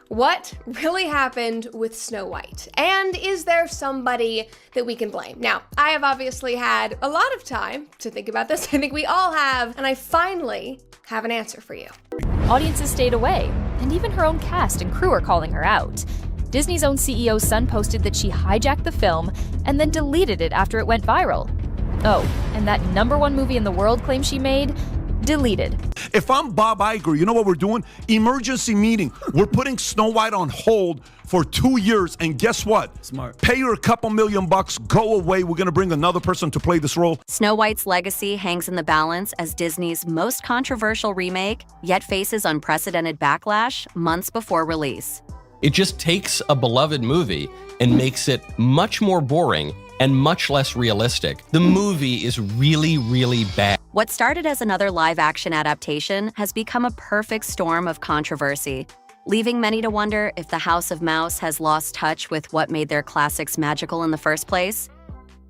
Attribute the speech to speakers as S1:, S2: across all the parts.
S1: What really happened with Snow White? And is there somebody that we can blame? Now, I have obviously had a lot of time to think about this. I think we all have, and I finally have an answer for you.
S2: Audiences stayed away, and even her own cast and crew are calling her out. Disney's own CEO's son posted that she hijacked the film and then deleted it after it went viral. Oh, and that #1 movie in the world claim she made? Deleted.
S3: If I'm Bob Iger, you know what we're doing? Emergency meeting. We're putting Snow White on hold for 2 years, and guess what?
S4: Smart.
S3: Pay her a couple $1,000,000, go away. We're going to bring another person to play this role.
S5: Snow White's legacy hangs in the balance as Disney's most controversial remake, yet faces unprecedented backlash months before release.
S6: It just takes a beloved movie and makes it much more boring and much less realistic. The movie is really, really bad.
S5: What started as another live-action adaptation has become a perfect storm of controversy, leaving many to wonder if the House of Mouse has lost touch with what made their classics magical in the first place.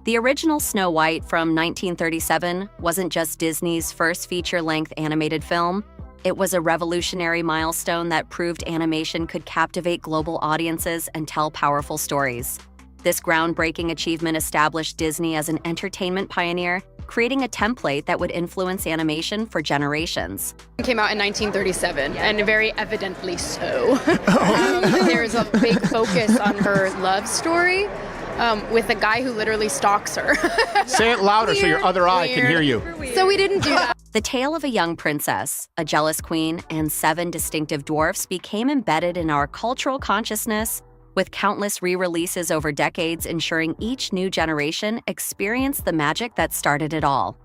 S5: The original Snow White from 1937 wasn't just Disney's first feature-length animated film. It was a revolutionary milestone that proved animation could captivate global audiences and tell powerful stories. This groundbreaking achievement established Disney as an entertainment pioneer, creating a template that would influence animation for generations.
S7: It came out in 1937, and very evidently so. There's a big focus on her love story with a guy who literally stalks her.
S4: Say it louder so your other eye can hear you.
S7: So we didn't do that.
S5: The tale of a young princess, a jealous queen, and 7 distinctive dwarfs became embedded in our cultural consciousness, with countless re-releases over decades ensuring each new generation experienced the magic that started it all.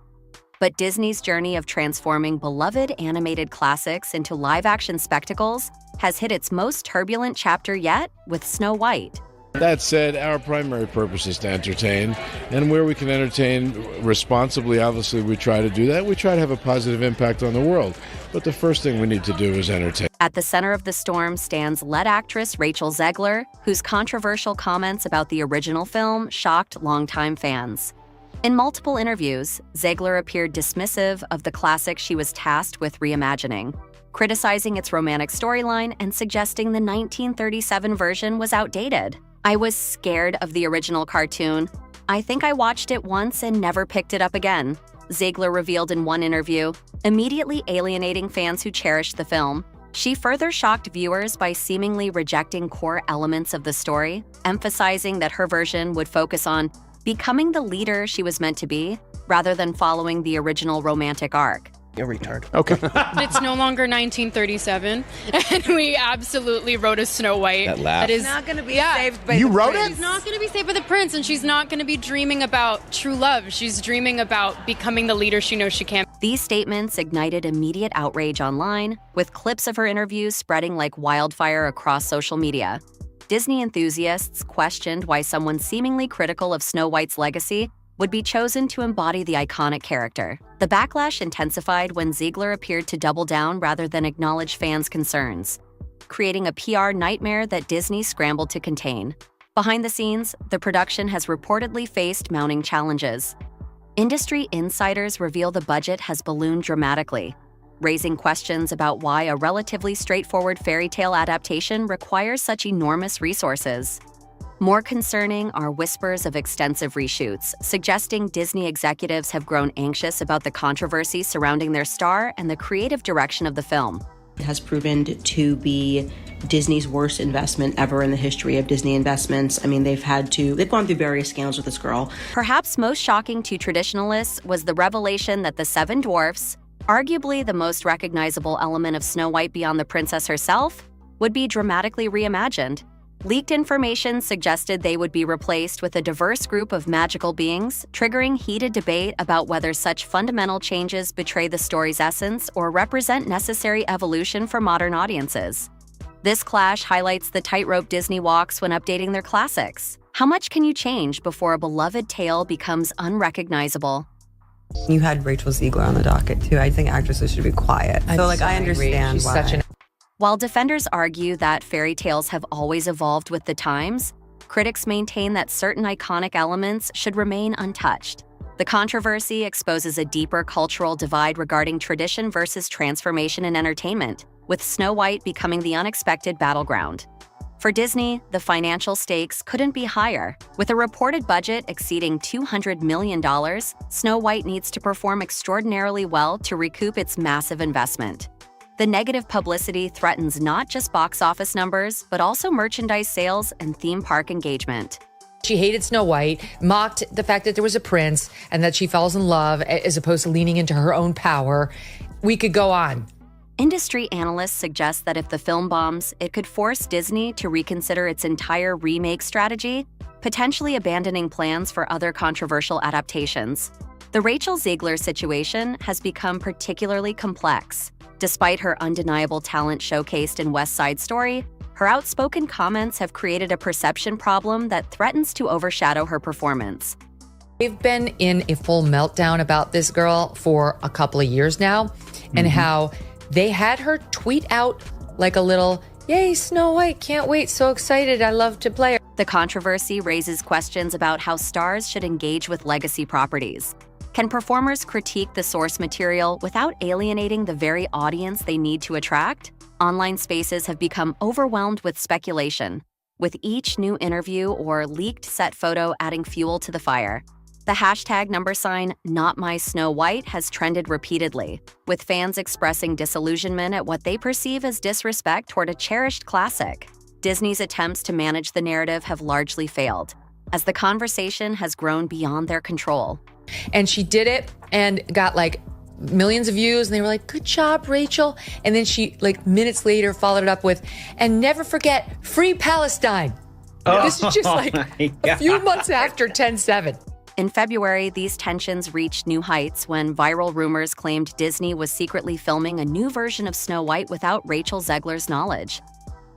S5: But Disney's journey of transforming beloved animated classics into live-action spectacles has hit its most turbulent chapter yet with Snow White.
S8: That said, our primary purpose is to entertain, and where we can entertain responsibly, obviously we try to do that. We try to have a positive impact on the world, but the first thing we need to do is entertain.
S5: At the center of the storm stands lead actress Rachel Zegler, whose controversial comments about the original film shocked longtime fans. In multiple interviews, Zegler appeared dismissive of the classic she was tasked with reimagining, criticizing its romantic storyline and suggesting the 1937 version was outdated. "I was scared of the original cartoon. I think I watched it once and never picked it up again," Zegler revealed in one interview, immediately alienating fans who cherished the film. She further shocked viewers by seemingly rejecting core elements of the story, emphasizing that her version would focus on becoming the leader she was meant to be, rather than following the original romantic arc.
S4: You're a retard. Okay.
S7: It's no longer 1937, and we absolutely wrote a Snow White.
S6: That laugh.
S7: That is
S9: not going to be saved by
S4: You
S9: the
S4: wrote
S9: prince.
S4: it?
S7: She's not going to be saved by the prince, and she's not going to be dreaming about true love. She's dreaming about becoming the leader she knows she can.
S5: These statements ignited immediate outrage online, with clips of her interviews spreading like wildfire across social media. Disney enthusiasts questioned why someone seemingly critical of Snow White's legacy would be chosen to embody the iconic character. The backlash intensified when Zegler appeared to double down rather than acknowledge fans' concerns, creating a PR nightmare that Disney scrambled to contain. Behind the scenes, the production has reportedly faced mounting challenges. Industry insiders reveal the budget has ballooned dramatically, raising questions about why a relatively straightforward fairy tale adaptation requires such enormous resources. More concerning are whispers of extensive reshoots, suggesting Disney executives have grown anxious about the controversy surrounding their star and the creative direction of the film.
S9: It has proven to be Disney's worst investment ever in the history of Disney investments. I mean, they've gone through various scandals with this girl.
S5: Perhaps most shocking to traditionalists was the revelation that the 7 dwarfs, arguably the most recognizable element of Snow White beyond the princess herself, would be dramatically reimagined. Leaked information suggested they would be replaced with a diverse group of magical beings, triggering heated debate about whether such fundamental changes betray the story's essence or represent necessary evolution for modern audiences. This clash highlights the tightrope Disney walks when updating their classics. How much can you change before a beloved tale becomes unrecognizable?
S10: You had Rachel Zegler on the docket, too. I think actresses should be quiet. I understand why.
S5: While defenders argue that fairy tales have always evolved with the times, critics maintain that certain iconic elements should remain untouched. The controversy exposes a deeper cultural divide regarding tradition versus transformation in entertainment, with Snow White becoming the unexpected battleground. For Disney, the financial stakes couldn't be higher. With a reported budget exceeding $200 million, Snow White needs to perform extraordinarily well to recoup its massive investment. The negative publicity threatens not just box office numbers, but also merchandise sales and theme park engagement.
S11: She hated Snow White, mocked the fact that there was a prince and that she falls in love as opposed to leaning into her own power. We could go on.
S5: Industry analysts suggest that if the film bombs, it could force Disney to reconsider its entire remake strategy, potentially abandoning plans for other controversial adaptations. The Rachel Zegler situation has become particularly complex. Despite her undeniable talent showcased in West Side Story, her outspoken comments have created a perception problem that threatens to overshadow her performance.
S11: We've been in a full meltdown about this girl for a couple of years now, and how they had her tweet out like a little, "Yay, Snow White, can't wait, so excited, I love to play her."
S5: The controversy raises questions about how stars should engage with legacy properties. Can performers critique the source material without alienating the very audience they need to attract? Online spaces have become overwhelmed with speculation, with each new interview or leaked set photo adding fuel to the fire. The hashtag #NotMySnowWhite has trended repeatedly, with fans expressing disillusionment at what they perceive as disrespect toward a cherished classic. Disney's attempts to manage the narrative have largely failed, as the conversation has grown beyond their control.
S11: And she did it and got like millions of views, and they were like, "Good job, Rachel." And then she, like minutes later, followed it up with, "And never forget, free Palestine." This is just like a few months after 10/7.
S5: In February, these tensions reached new heights when viral rumors claimed Disney was secretly filming a new version of Snow White without Rachel Zegler's knowledge.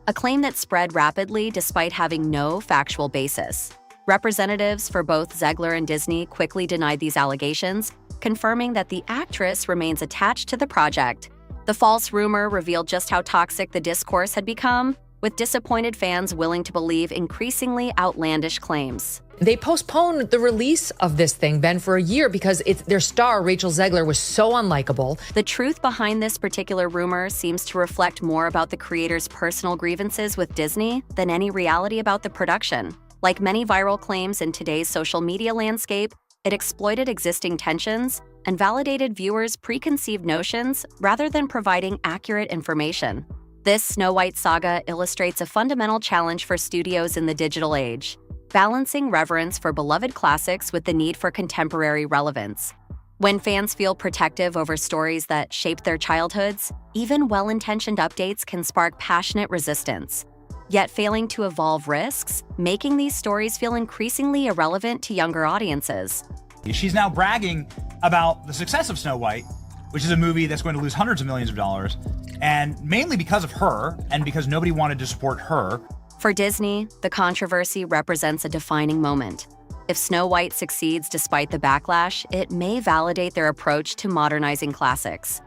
S5: A claim that spread rapidly despite having no factual basis. Representatives for both Zegler and Disney quickly denied these allegations, confirming that the actress remains attached to the project. The false rumor revealed just how toxic the discourse had become, with disappointed fans willing to believe increasingly outlandish claims.
S11: They postponed the release of this thing, Ben, for a year because their star, Rachel Zegler, was so unlikable.
S5: The truth behind this particular rumor seems to reflect more about the creator's personal grievances with Disney than any reality about the production. Like many viral claims in today's social media landscape, it exploited existing tensions and validated viewers' preconceived notions rather than providing accurate information. This Snow White saga illustrates a fundamental challenge for studios in the digital age, balancing reverence for beloved classics with the need for contemporary relevance. When fans feel protective over stories that shaped their childhoods, even well-intentioned updates can spark passionate resistance. Yet failing to evolve risks, making these stories feel increasingly irrelevant to younger audiences.
S12: She's now bragging about the success of Snow White, which is a movie that's going to lose hundreds of millions of dollars, and mainly because of her, and because nobody wanted to support her.
S5: For Disney, the controversy represents a defining moment. If Snow White succeeds despite the backlash, it may validate their approach to modernizing classics.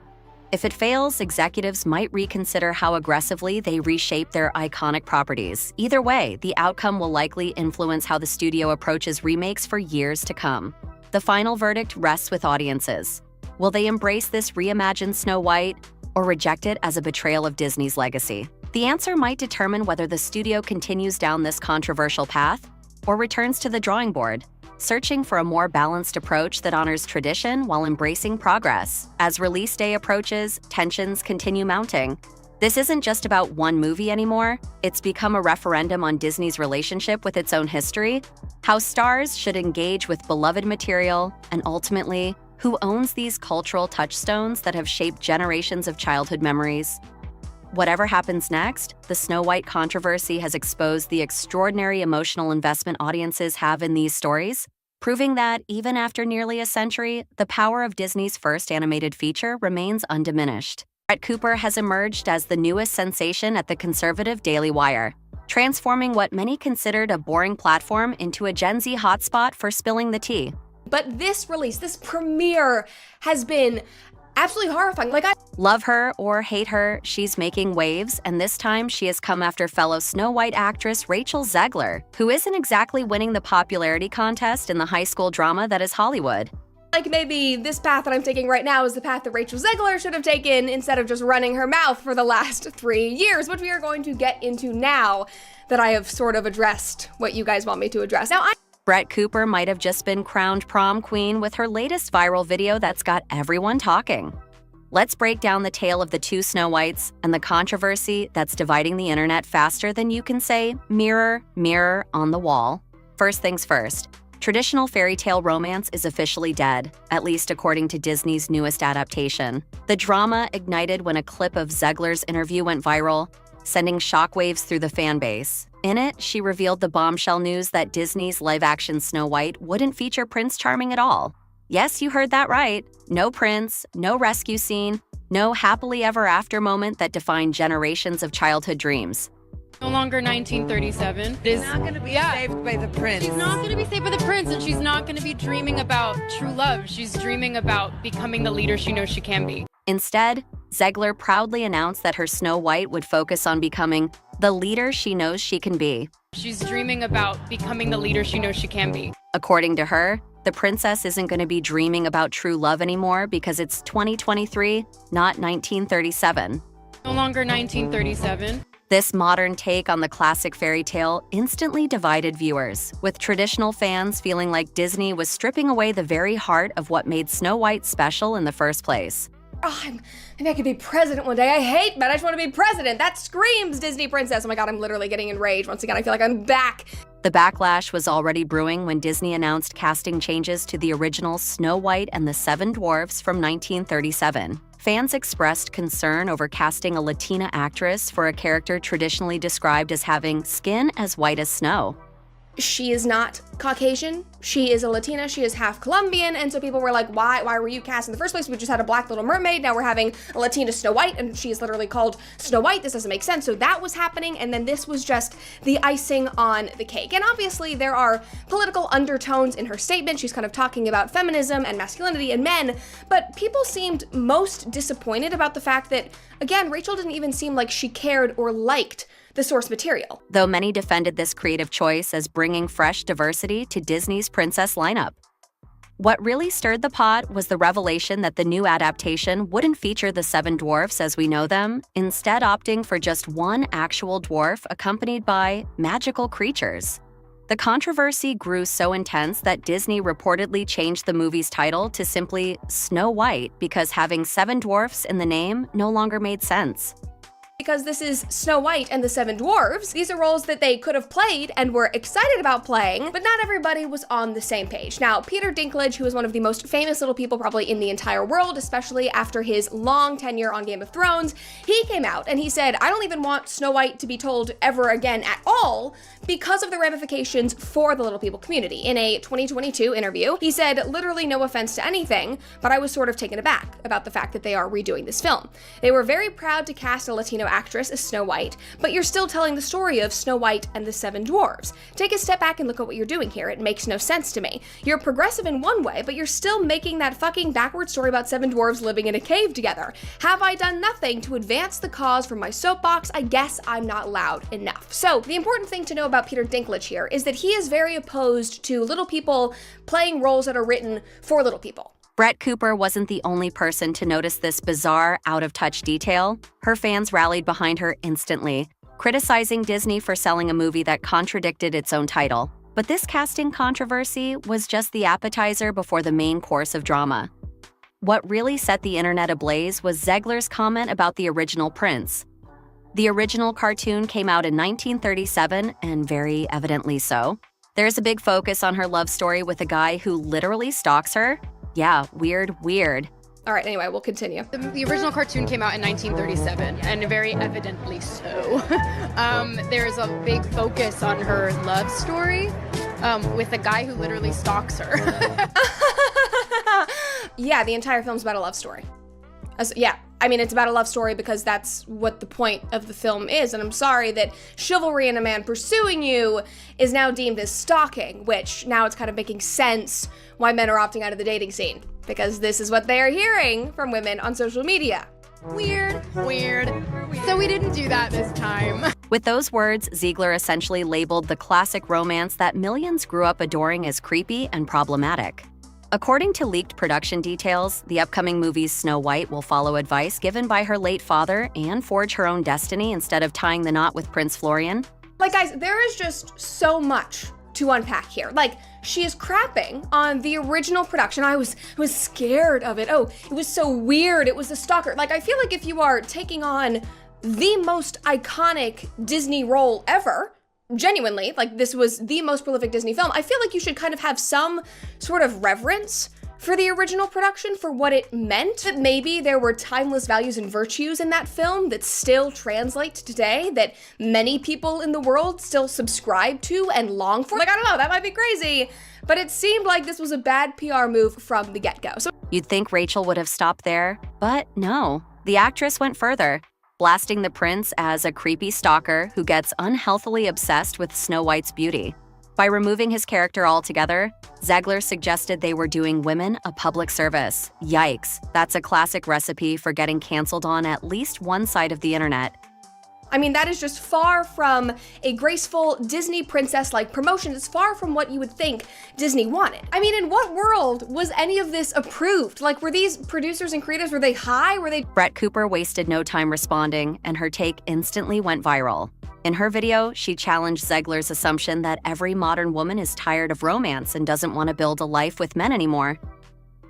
S5: If it fails, executives might reconsider how aggressively they reshape their iconic properties. Either way, the outcome will likely influence how the studio approaches remakes for years to come. The final verdict rests with audiences. Will they embrace this reimagined Snow White or reject it as a betrayal of Disney's legacy? The answer might determine whether the studio continues down this controversial path or returns to the drawing board, searching for a more balanced approach that honors tradition while embracing progress. As release day approaches, tensions continue mounting. This isn't just about one movie anymore. It's become a referendum on Disney's relationship with its own history, how stars should engage with beloved material, and ultimately, who owns these cultural touchstones that have shaped generations of childhood memories. Whatever happens next, the Snow White controversy has exposed the extraordinary emotional investment audiences have in these stories, proving that even after nearly a century, the power of Disney's first animated feature remains undiminished. Brett Cooper has emerged as the newest sensation at the conservative Daily Wire, transforming what many considered a boring platform into a Gen Z hotspot for spilling the tea.
S1: But this release, this premiere, has been absolutely horrifying.
S5: Love her or hate her, she's making waves, and this time she has come after fellow Snow White actress Rachel Zegler, who isn't exactly winning the popularity contest in the high school drama that is Hollywood.
S1: Like maybe this path that I'm taking right now is the path that Rachel Zegler should have taken instead of just running her mouth for the last 3 years, which we are going to get into now that I have sort of addressed what you guys want me to address. Now,
S5: Brett Cooper might have just been crowned prom queen with her latest viral video that's got everyone talking. Let's break down the tale of the two Snow Whites and the controversy that's dividing the internet faster than you can say, mirror, mirror on the wall. First things first, traditional fairy tale romance is officially dead, at least according to Disney's newest adaptation. The drama ignited when a clip of Zegler's interview went viral, sending shockwaves through the fan base. In it, she revealed the bombshell news that Disney's live-action Snow White wouldn't feature Prince Charming at all. Yes, you heard that right. No prince, no rescue scene, no happily ever after moment that defined generations of childhood dreams.
S7: No longer 1937.
S10: She's not going to be saved by the prince.
S7: She's not going to be saved by the prince, and she's not going to be dreaming about true love. She's dreaming about becoming the leader she knows she can be.
S5: Instead, Zegler proudly announced that her Snow White would focus on becoming the leader she knows she can be.
S7: She's dreaming about becoming the leader she knows she can be.
S5: According to her, the princess isn't going to be dreaming about true love anymore because it's 2023, not 1937.
S7: No longer 1937.
S5: This modern take on the classic fairy tale instantly divided viewers, with traditional fans feeling like Disney was stripping away the very heart of what made Snow White special in the first place.
S1: Maybe I could be president one day. I hate, but I just want to be president. That screams Disney princess. Oh my God, I'm literally getting enraged. Once again, I feel like I'm back.
S5: The backlash was already brewing when Disney announced casting changes to the original Snow White and the Seven Dwarfs from 1937. Fans expressed concern over casting a Latina actress for a character traditionally described as having skin as white as snow.
S1: She is not Caucasian. She is a Latina. She is half Colombian. And so people were like, why were you cast in the first place? We just had a black Little Mermaid. Now we're having a Latina Snow White, and she is literally called Snow White. This doesn't make sense. So that was happening. And then this was just the icing on the cake. And obviously there are political undertones in her statement. She's kind of talking about feminism and masculinity and men. But people seemed most disappointed about the fact that, again, Rachel didn't even seem like she cared or liked the source material.
S5: Though many defended this creative choice as bringing fresh diversity to Disney's princess lineup. What really stirred the pot was the revelation that the new adaptation wouldn't feature the Seven Dwarfs as we know them, instead opting for just one actual dwarf accompanied by magical creatures. The controversy grew so intense that Disney reportedly changed the movie's title to simply Snow White because having seven dwarfs in the name no longer made sense.
S1: Because this is Snow White and the Seven Dwarfs, these are roles that they could have played and were excited about playing, but not everybody was on the same page. Now, Peter Dinklage, who is one of the most famous little people probably in the entire world, especially after his long tenure on Game of Thrones, he came out and he said, I don't even want Snow White to be told ever again at all because of the ramifications for the little people community. In a 2022 interview, he said, literally no offense to anything, but I was sort of taken aback about the fact that they are redoing this film. They were very proud to cast a Latino actress as Snow White, but you're still telling the story of Snow White and the Seven Dwarfs. Take a step back and look at what you're doing here. It makes no sense to me. You're progressive in one way, but you're still making that fucking backward story about seven dwarves living in a cave together. Have I done nothing to advance the cause from my soapbox? I guess I'm not loud enough. So the important thing to know about Peter Dinklage here is that he is very opposed to little people playing roles that are written for little people.
S5: Brett Cooper wasn't the only person to notice this bizarre, out-of-touch detail. Her fans rallied behind her instantly, criticizing Disney for selling a movie that contradicted its own title. But this casting controversy was just the appetizer before the main course of drama. What really set the internet ablaze was Zegler's comment about the original Prince. The original cartoon came out in 1937, and very evidently so. There's a big focus on her love story with a guy who literally stalks her. Yeah, weird.
S1: All right, anyway, we'll continue.
S7: The original cartoon came out in 1937, and very evidently so. There's a big focus on her love story with a guy who literally stalks her.
S1: Yeah, the entire film's about a love story. Yeah, I mean, it's about a love story because that's what the point of the film is, and I'm sorry that chivalry and a man pursuing you is now deemed as stalking, which now it's kind of making sense why men are opting out of the dating scene, because this is what they are hearing from women on social media.
S7: Weird. So we didn't do that this time.
S5: With those words, Zegler essentially labeled the classic romance that millions grew up adoring as creepy and problematic. According to leaked production details, the upcoming movie's Snow White will follow advice given by her late father and forge her own destiny instead of tying the knot with Prince Florian.
S1: Like, guys, there is just so much to unpack here. Like, she is crapping on the original production. I was scared of it. Oh, it was so weird. It was a stalker. Like, I feel like if you are taking on the most iconic Disney role ever, genuinely, like this was the most prolific Disney film, I feel like you should kind of have some sort of reverence for the original production, for what it meant, that maybe there were timeless values and virtues in that film that still translate to today, that many people in the world still subscribe to and long for. Like, I don't know, that might be crazy, but it seemed like this was a bad PR move from the get-go. So
S5: you'd think Rachel would have stopped there, but no. The actress went further, blasting the prince as a creepy stalker who gets unhealthily obsessed with Snow White's beauty. By removing his character altogether, Zegler suggested they were doing women a public service. Yikes, that's a classic recipe for getting canceled on at least one side of the internet.
S1: I mean, that is just far from a graceful Disney princess-like promotion. It's far from what you would think Disney wanted. I mean, in what world was any of this approved? Like, were these producers and creators, were they high? Were they—
S5: Brett Cooper wasted no time responding, and her take instantly went viral. In her video, she challenged Zegler's assumption that every modern woman is tired of romance and doesn't want to build a life with men anymore.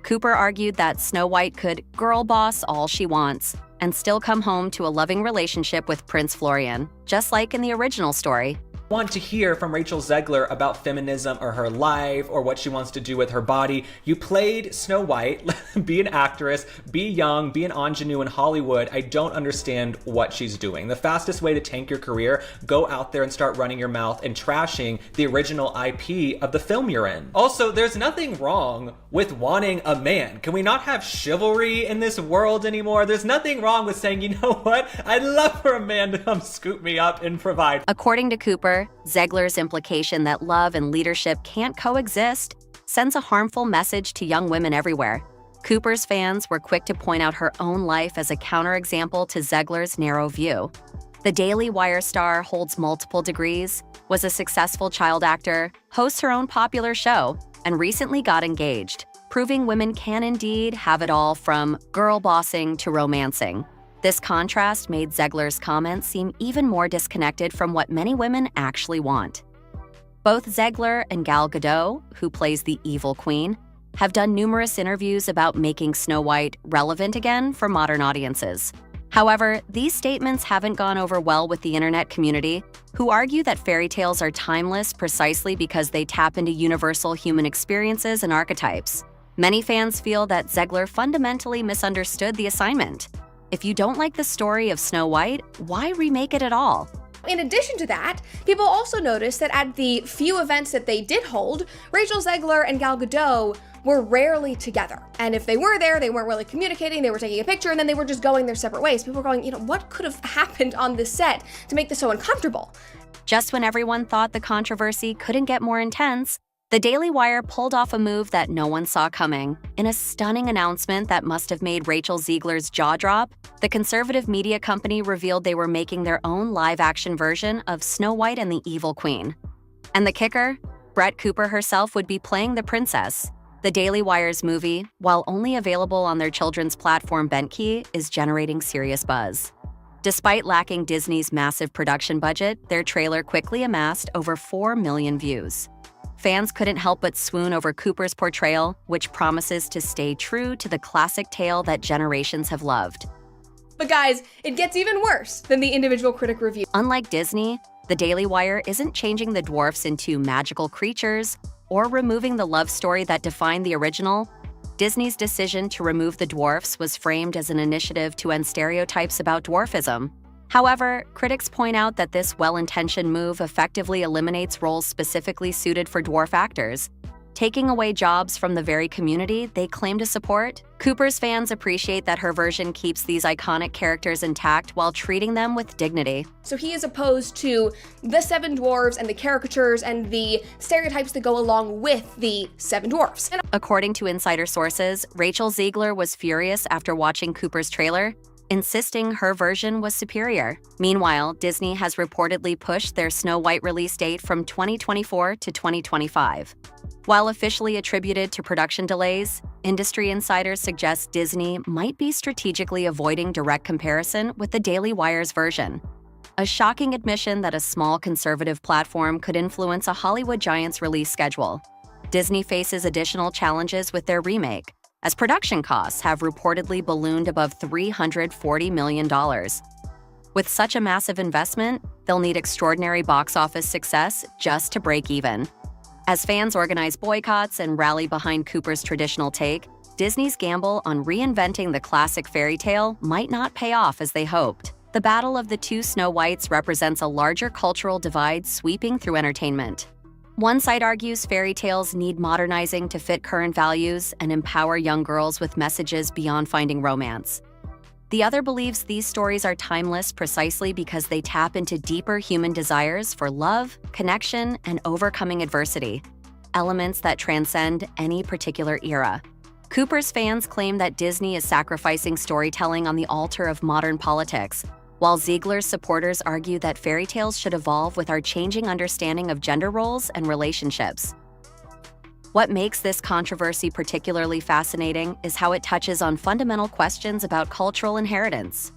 S5: Cooper argued that Snow White could girl boss all she wants and still come home to a loving relationship with Prince Florian, just like in the original story.
S13: Want to hear from Rachel Zegler about feminism or her life or what she wants to do with her body. You played Snow White, be an actress, be young, be an ingenue in Hollywood. I don't understand what she's doing. The fastest way to tank your career, go out there and start running your mouth and trashing the original IP of the film you're in. Also, there's nothing wrong with wanting a man. Can we not have chivalry in this world anymore? There's nothing wrong with saying, you know what? I'd love for a man to come scoop me up and provide.
S5: According to Cooper, Zegler's implication that love and leadership can't coexist sends a harmful message to young women everywhere. Cooper's fans were quick to point out her own life as a counterexample to Zegler's narrow view. The Daily Wire star holds multiple degrees, was a successful child actor, hosts her own popular show, and recently got engaged, proving women can indeed have it all from girl bossing to romancing. This contrast made Zegler's comments seem even more disconnected from what many women actually want. Both Zegler and Gal Gadot, who plays the evil queen, have done numerous interviews about making Snow White relevant again for modern audiences. However, these statements haven't gone over well with the internet community, who argue that fairy tales are timeless precisely because they tap into universal human experiences and archetypes. Many fans feel that Zegler fundamentally misunderstood the assignment. If you don't like the story of Snow White, why remake it at all?
S1: In addition to that, people also noticed that at the few events that they did hold, Rachel Zegler and Gal Gadot were rarely together. And if they were there, they weren't really communicating, they were taking a picture, and then they were just going their separate ways. People were going, what could have happened on this set to make this so uncomfortable?
S5: Just when everyone thought the controversy couldn't get more intense, the Daily Wire pulled off a move that no one saw coming. In a stunning announcement that must have made Rachel Zegler's jaw drop, the conservative media company revealed they were making their own live-action version of Snow White and the Evil Queen. And the kicker? Brett Cooper herself would be playing the princess. The Daily Wire's movie, while only available on their children's platform Bentkey, is generating serious buzz. Despite lacking Disney's massive production budget, their trailer quickly amassed over 4 million views. Fans couldn't help but swoon over Cooper's portrayal, which promises to stay true to the classic tale that generations have loved.
S1: But guys, it gets even worse than the individual critic review.
S5: Unlike Disney, the Daily Wire isn't changing the dwarfs into magical creatures or removing the love story that defined the original. Disney's decision to remove the dwarfs was framed as an initiative to end stereotypes about dwarfism. However, critics point out that this well-intentioned move effectively eliminates roles specifically suited for dwarf actors, taking away jobs from the very community they claim to support. Cooper's fans appreciate that her version keeps these iconic characters intact while treating them with dignity.
S1: So he is opposed to the Seven Dwarves and the caricatures and the stereotypes that go along with the Seven Dwarfs.
S5: According to insider sources, Rachel Zegler was furious after watching Cooper's trailer, insisting her version was superior. Meanwhile, Disney has reportedly pushed their Snow White release date from 2024 to 2025. While officially attributed to production delays, industry insiders suggest Disney might be strategically avoiding direct comparison with the Daily Wire's version. A shocking admission that a small conservative platform could influence a Hollywood giant's release schedule. Disney faces additional challenges with their remake, as production costs have reportedly ballooned above $340 million. With such a massive investment, they'll need extraordinary box office success just to break even. As fans organize boycotts and rally behind Cooper's traditional take, Disney's gamble on reinventing the classic fairy tale might not pay off as they hoped. The battle of the two Snow Whites represents a larger cultural divide sweeping through entertainment. One side argues fairy tales need modernizing to fit current values and empower young girls with messages beyond finding romance. The other believes these stories are timeless precisely because they tap into deeper human desires for love, connection, and overcoming adversity, elements that transcend any particular era. Cooper's fans claim that Disney is sacrificing storytelling on the altar of modern politics, while Zegler's supporters argue that fairy tales should evolve with our changing understanding of gender roles and relationships. What makes this controversy particularly fascinating is how it touches on fundamental questions about cultural inheritance.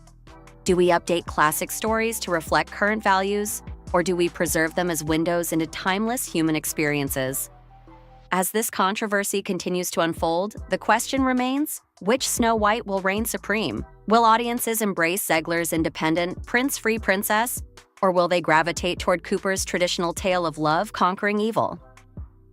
S5: Do we update classic stories to reflect current values, or do we preserve them as windows into timeless human experiences? As this controversy continues to unfold, the question remains, which Snow White will reign supreme? Will audiences embrace Zegler's independent, prince-free princess, or will they gravitate toward Cooper's traditional tale of love conquering evil?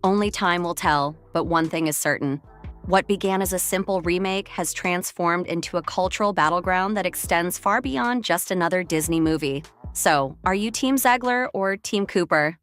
S5: Only time will tell, but one thing is certain. What began as a simple remake has transformed into a cultural battleground that extends far beyond just another Disney movie. So, are you Team Zegler or Team Cooper?